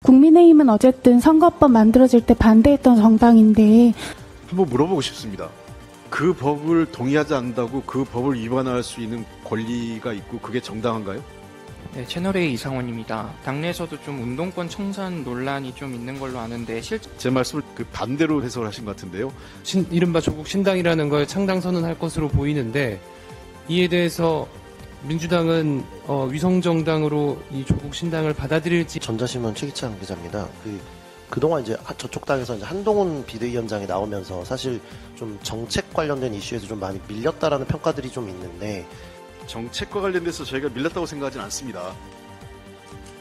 국민의힘은 어쨌든 선거법 만들어질 때 반대했던 정당인데 한번 물어보고 싶습니다. 그 법을 동의하지 않는다고 그 법을 위반할 수 있는 권리가 있고 그게 정당한가요? 네, 채널A 이상원입니다. 당내에서도 좀 운동권 청산 논란이 좀 있는 걸로 아는데 제 말씀을 그 반대로 해석을 하신 것 같은데요. 이른바 조국 신당이라는 걸 창당 선언할 것으로 보이는데 이에 대해서 민주당은 위성정당으로 이 조국 신당을 받아들일지. 전자신문 최기찬 기자입니다. 그동안 이제 저쪽 당에서 이제 한동훈 비대위원장이 나오면서 사실 좀 정책 관련된 이슈에서 좀 많이 밀렸다라는 평가들이 좀 있는데, 정책과 관련돼서 저희가 밀렸다고 생각하지는 않습니다.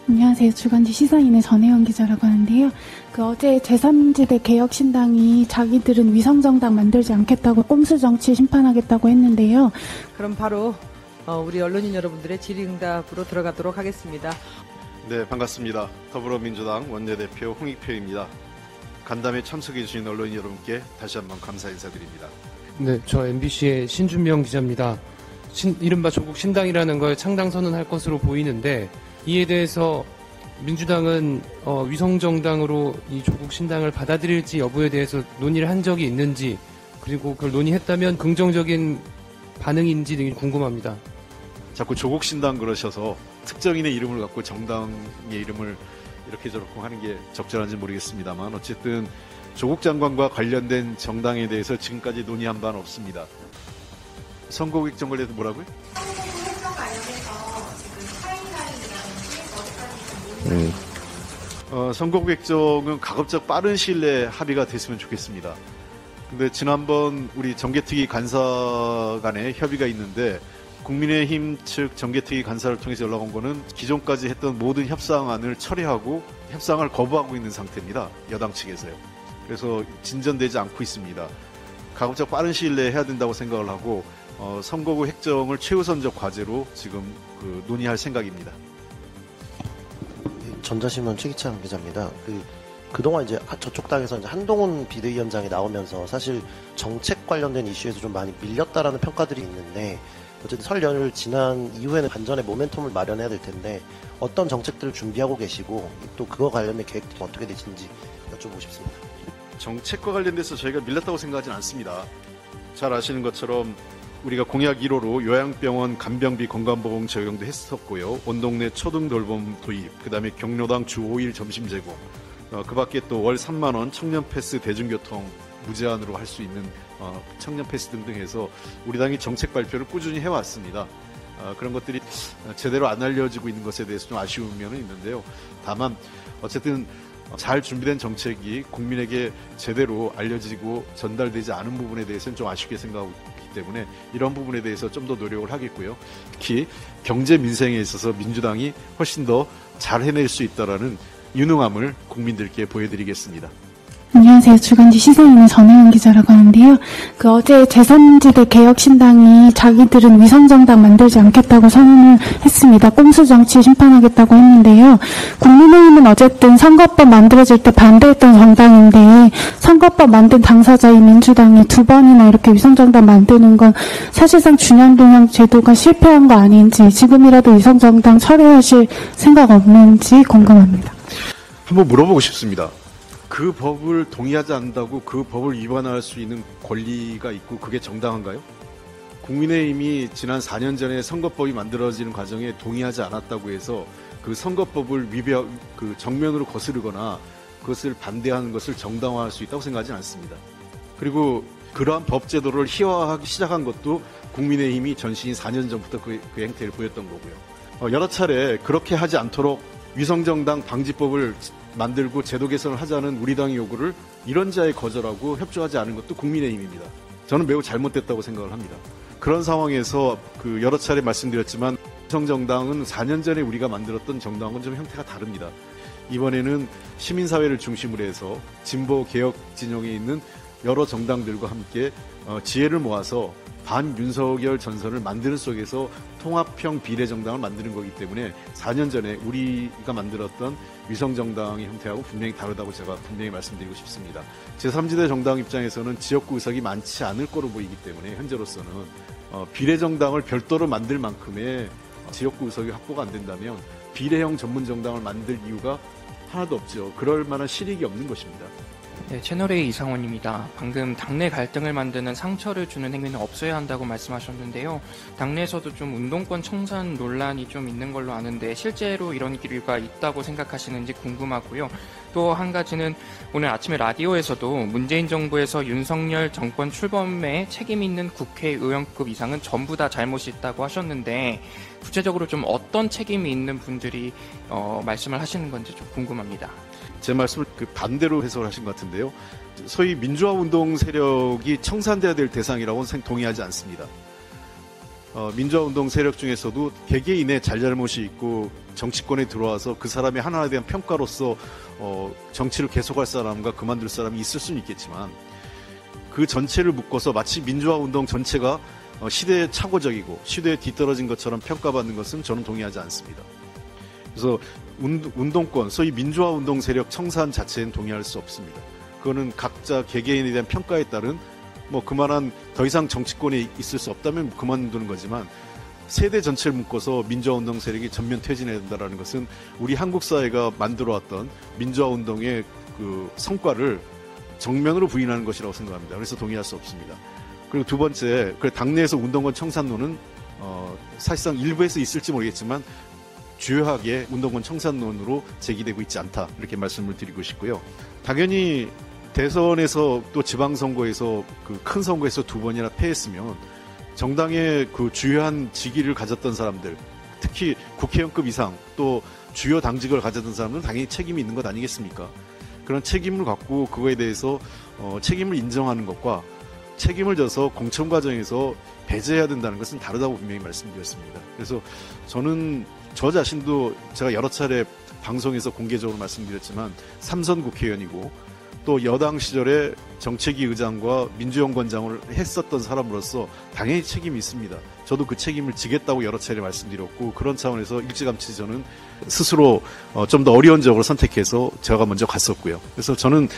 안녕하세요. 주간지 시사인의 전혜원 기자라고 하는데요. 어제 제3지대 개혁신당이 자기들은 위성정당 만들지 않겠다고 꼼수 정치 심판하겠다고 했는데요. 그럼 바로 우리 언론인 여러분들의 질의응답으로 들어가도록 하겠습니다. 네, 반갑습니다. 더불어민주당 원내대표 홍익표입니다. 간담회 참석해 주신 언론인 여러분께 다시 한번 감사 인사드립니다. 네, 저 MBC의 신준명 기자입니다. 이른바 조국 신당이라는 걸 창당 선언할 것으로 보이는데 이에 대해서 민주당은 위성정당으로 이 조국 신당을 받아들일지 여부에 대해서 논의를 한 적이 있는지, 그리고 그걸 논의했다면 긍정적인 반응인지 등이 궁금합니다. 자꾸 조국 신당 그러셔서 특정인의 이름을 갖고 정당의 이름을 이렇게 저렇게 하는 게 적절한지 모르겠습니다만, 어쨌든 조국 장관과 관련된 정당에 대해서 지금까지 논의한 바는 없습니다. 선거객정 관련해서 뭐라고요? 선거객정은 가급적 빠른 시일 내에 합의가 됐으면 좋겠습니다. 근데 지난번 우리 정개특위 간사 간에 협의가 있는데 국민의힘 측 정개특위 간사를 통해서 연락 온 거는 기존까지 했던 모든 협상안을 철회하고 협상을 거부하고 있는 상태입니다. 여당 측에서요. 그래서 진전되지 않고 있습니다. 가급적 빠른 시일 내에 해야 된다고 생각을 하고 선거구 획정을 최우선적 과제로 지금 논의할 생각입니다. 전자신문 최기찬 기자입니다. 그동안 이제 저쪽 당에서 이제 한동훈 비대위원장이 나오면서 사실 정책 관련된 이슈에서 좀 많이 밀렸다라는 평가들이 있는데, 어쨌든 설 연휴를 지난 이후에는 반전의 모멘텀을 마련해야 될 텐데 어떤 정책들을 준비하고 계시고 또 그거 관련된 계획들이 어떻게 되시는지 여쭤보고 싶습니다. 정책과 관련돼서 저희가 밀렸다고 생각하지는 않습니다. 잘 아시는 것처럼 우리가 공약 1호로 요양병원 간병비 건강보험 적용도 했었고요. 온 동네 초등 돌봄 도입, 그 다음에 경로당 주 5일 점심 제공, 그 밖에 또 월 3만 원 청년 패스 대중교통 무제한으로 할 수 있는 청년 패스 등등 해서 우리 당이 정책 발표를 꾸준히 해왔습니다. 그런 것들이 제대로 안 알려지고 있는 것에 대해서 좀 아쉬운 면은 있는데요. 다만 어쨌든 잘 준비된 정책이 국민에게 제대로 알려지고 전달되지 않은 부분에 대해서는 좀 아쉽게 생각하고 있기 때문에 이런 부분에 대해서 좀 더 노력을 하겠고요. 특히 경제 민생에 있어서 민주당이 훨씬 더 잘 해낼 수 있다라는 유능함을 국민들께 보여드리겠습니다. 안녕하세요. 주간지 시사인의 전혜원 기자라고 하는데요. 어제 제3지대 개혁신당이 자기들은 위성정당 만들지 않겠다고 선언을 했습니다. 꼼수 정치 심판하겠다고 했는데요. 국민의힘은 어쨌든 선거법 만들어질 때 반대했던 정당인데 선거법 만든 당사자인 민주당이 두 번이나 이렇게 위성정당 만드는 건 사실상 준연동형 제도가 실패한 거 아닌지, 지금이라도 위성정당 철회하실 생각 없는지 궁금합니다. 한번 물어보고 싶습니다. 그 법을 동의하지 않는다고 그 법을 위반할 수 있는 권리가 있고 그게 정당한가요? 국민의힘이 지난 4년 전에 선거법이 만들어지는 과정에 동의하지 않았다고 해서 그 선거법을 정면으로 거스르거나 그것을 반대하는 것을 정당화할 수 있다고 생각하지는 않습니다. 그리고 그러한 법 제도를 희화화하기 시작한 것도 국민의힘이 전신인 4년 전부터 그 행태를 보였던 거고요. 여러 차례 그렇게 하지 않도록 위성정당 방지법을 만들고 제도 개선을 하자는 우리 당의 요구를 이런자에 거절하고 협조하지 않은 것도 국민의힘입니다. 저는 매우 잘못됐다고 생각을 합니다. 그런 상황에서 여러 차례 말씀드렸지만 위성정당은 4년 전에 우리가 만들었던 정당은 좀 형태가 다릅니다. 이번에는 시민사회를 중심으로 해서 진보 개혁 진영에 있는 여러 정당들과 함께 지혜를 모아서 반윤석열 전선을 만드는 속에서 통합형 비례정당을 만드는 거기 때문에 4년 전에 우리가 만들었던 위성정당의 형태하고 분명히 다르다고 제가 분명히 말씀드리고 싶습니다. 제3지대 정당 입장에서는 지역구 의석이 많지 않을 거로 보이기 때문에 현재로서는 비례정당을 별도로 만들 만큼의 지역구 의석이 확보가 안 된다면 비례형 전문정당을 만들 이유가 하나도 없죠. 그럴 만한 실익이 없는 것입니다. 네, 채널A 이상원입니다. 방금 당내 갈등을 만드는 상처를 주는 행위는 없어야 한다고 말씀하셨는데요. 당내에서도 좀 운동권 청산 논란이 좀 있는 걸로 아는데 실제로 이런 기류가 있다고 생각하시는지 궁금하고요. 또 한 가지는 오늘 아침에 라디오에서도 문재인 정부에서 윤석열 정권 출범에 책임 있는 국회의원급 이상은 전부 다 잘못이 있다고 하셨는데 구체적으로 좀 어떤 책임이 있는 분들이 말씀을 하시는 건지 좀 궁금합니다. 제 말씀을 반대로 해석하신 것 같은데요. 소위 민주화 운동 세력이 청산돼야 될 대상이라고는 동의하지 않습니다. 민주화 운동 세력 중에서도 개개인의 잘잘못이 있고 정치권에 들어와서 그 사람의 하나에 대한 평가로서 정치를 계속할 사람과 그만둘 사람이 있을 수는 있겠지만 그 전체를 묶어서 마치 민주화 운동 전체가 시대에 착오적이고 시대에 뒤떨어진 것처럼 평가받는 것은 저는 동의하지 않습니다. 그래서 운동권, 소위 민주화 운동 세력 청산 자체는 동의할 수 없습니다. 그거는 각자 개개인에 대한 평가에 따른 그만한 더 이상 정치권에 있을 수 없다면 그만두는 거지만 세대 전체를 묶어서 민주화 운동 세력이 전면 퇴진해야 된다는 것은 우리 한국 사회가 만들어왔던 민주화 운동의 그 성과를 정면으로 부인하는 것이라고 생각합니다. 그래서 동의할 수 없습니다. 그리고 두 번째, 당내에서 운동권 청산론은 사실상 일부에서 있을지 모르겠지만 주요하게 운동권 청산론으로 제기되고 있지 않다, 이렇게 말씀을 드리고 싶고요. 당연히 대선에서 또 지방선거에서 그 큰 선거에서 두 번이나 패했으면 정당의 그 주요한 직위를 가졌던 사람들, 특히 국회의원급 이상 또 주요 당직을 가졌던 사람들은 당연히 책임이 있는 것 아니겠습니까? 그런 책임을 갖고 그거에 대해서 책임을 인정하는 것과 책임을 져서 공천 과정에서 배제해야 된다는 것은 다르다고 분명히 말씀드렸습니다. 그래서 저는 저 자신도 제가 여러 차례 방송에서 공개적으로 말씀드렸지만 3선 국회의원이고 또 여당 시절에 정책위 의장과 민주연구원장을 했었던 사람으로서 당연히 책임이 있습니다. 저도 그 책임을 지겠다고 여러 차례 말씀드렸고 그런 차원에서 일찌감치 저는 스스로 좀 더 어려운 적으로 선택해서 제가 먼저 갔었고요. 그래서 저는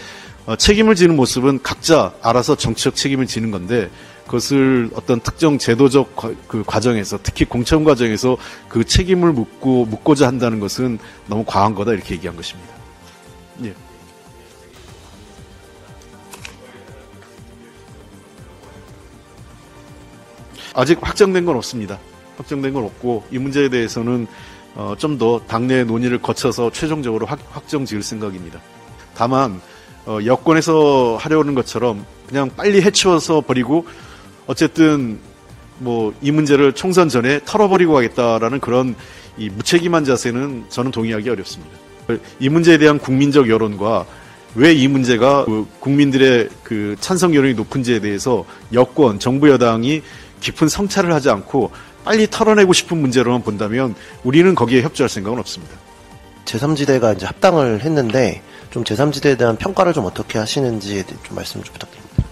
책임을 지는 모습은 각자 알아서 정치적 책임을 지는 건데 그것을 어떤 특정 제도적 그 과정에서 특히 공천 과정에서 그 책임을 묻고자 한다는 것은 너무 과한 거다, 이렇게 얘기한 것입니다. 예. 아직 확정된 건 없습니다. 확정된 건 없고 이 문제에 대해서는 좀 더 당내 논의를 거쳐서 최종적으로 확정 지을 생각입니다. 다만 여권에서 하려는 것처럼 그냥 빨리 해치워서 버리고 어쨌든 이 문제를 총선 전에 털어버리고 가겠다라는 그런 이 무책임한 자세는 저는 동의하기 어렵습니다. 이 문제에 대한 국민적 여론과 왜 이 문제가 국민들의 그 찬성 여론이 높은지에 대해서 여권, 정부 여당이 깊은 성찰을 하지 않고 빨리 털어내고 싶은 문제로만 본다면 우리는 거기에 협조할 생각은 없습니다. 제3지대가 이제 합당을 했는데 좀 제3지대에 대한 평가를 좀 어떻게 하시는지에 대해 좀 말씀 좀 부탁드립니다.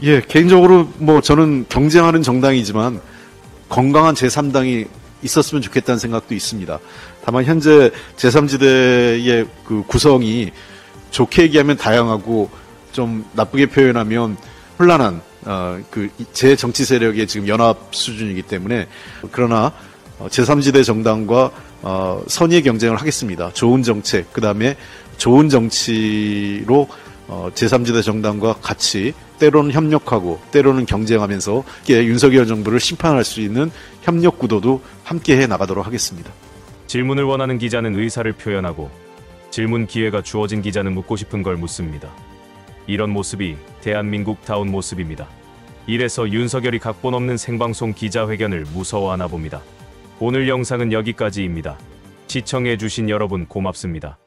예, 개인적으로 저는 경쟁하는 정당이지만 건강한 제3당이 있었으면 좋겠다는 생각도 있습니다. 다만 현재 제3지대의 그 구성이 좋게 얘기하면 다양하고 좀 나쁘게 표현하면 혼란한 제 정치 세력의 지금 연합 수준이기 때문에 그러나 제3지대 정당과 선의의 경쟁을 하겠습니다. 좋은 정책, 그 다음에 좋은 정치로 제3지대 정당과 같이 때로는 협력하고 때로는 경쟁하면서 윤석열 정부를 심판할 수 있는 협력 구도도 함께해 나가도록 하겠습니다. 질문을 원하는 기자는 의사를 표현하고 질문 기회가 주어진 기자는 묻고 싶은 걸 묻습니다. 이런 모습이 대한민국다운 모습입니다. 이래서 윤석열이 각본 없는 생방송 기자회견을 무서워하나 봅니다. 오늘 영상은 여기까지입니다. 시청해주신 여러분 고맙습니다.